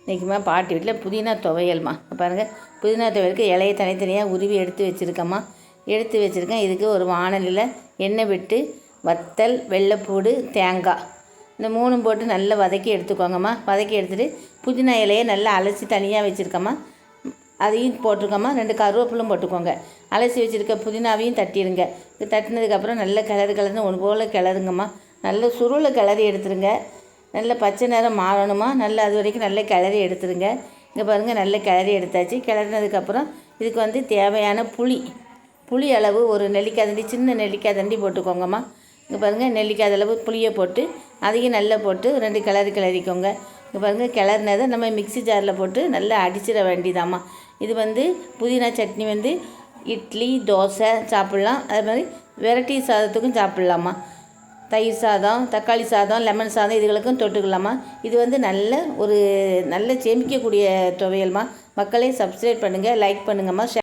இன்றைக்குமா பாட்டி வீட்டில் புதினா துவையல்மா பாருங்கள். புதினா துவையலுக்கு இலையை தனித்தனியாக உருவி எடுத்து வச்சுருக்கேம்மா. இதுக்கு ஒரு வாணலியில் எண்ணெய் விட்டு வத்தல், வெள்ளைப்பூடு, தேங்காய் இந்த 3 போட்டு நல்லா வதக்கி எடுத்துக்கோங்கம்மா. வதக்கி எடுத்துகிட்டு புதினா இலையை நல்லா அலசி தனியாக வச்சுருக்கம்மா. அதையும் போட்டிருக்கோம்மா. 2 கருவேப்பிலும் போட்டுக்கோங்க. அலசி வச்சுருக்க புதினாவையும் தட்டிடுங்க. இது தட்டினதுக்கப்புறம் நல்ல கலருன்னு ஒன்று போல் கிளறுங்கம்மா. நல்ல சுருளை கிளறி எடுத்துருங்க. நல்ல பச்சை நிறம் மாறணுமா. நல்லா அது வரைக்கும் நல்ல கிளறி எடுத்துருங்க. இங்கே பாருங்கள், நல்ல கிளறி எடுத்தாச்சு. கிளறினதுக்கப்புறம் இதுக்கு தேவையான புளி அளவு ஒரு நெல்லிக்காய் தண்டி, சின்ன நெல்லிக்காய் தண்டி போட்டுக்கோங்கம்மா. இங்கே பாருங்கள், நெல்லிக்காய் அளவு புளியை போட்டு அதையும் நல்லா போட்டு 2 கிளறிக்கோங்க. இங்கே பாருங்கள், கிளறினதை நம்ம மிக்ஸி ஜாரில் போட்டு நல்லா அடிச்சிட வேண்டியதாம்மா. இது புதினா சட்னி இட்லி, தோசை சாப்பிட்லாம். அது மாதிரி வெரைட்டி சாதத்துக்கும் சாப்பிட்லாமா. தயிர் சாதம், தக்காளி சாதம், லெமன் சாதம் இதுகளுக்கும் தொட்டுக்கலாமா. இது நல்ல சேமிக்கக்கூடிய துவையல்மா. மக்களே சப்ஸ்கிரைப் பண்ணுங்கள், லைக் பண்ணுங்கம்மா.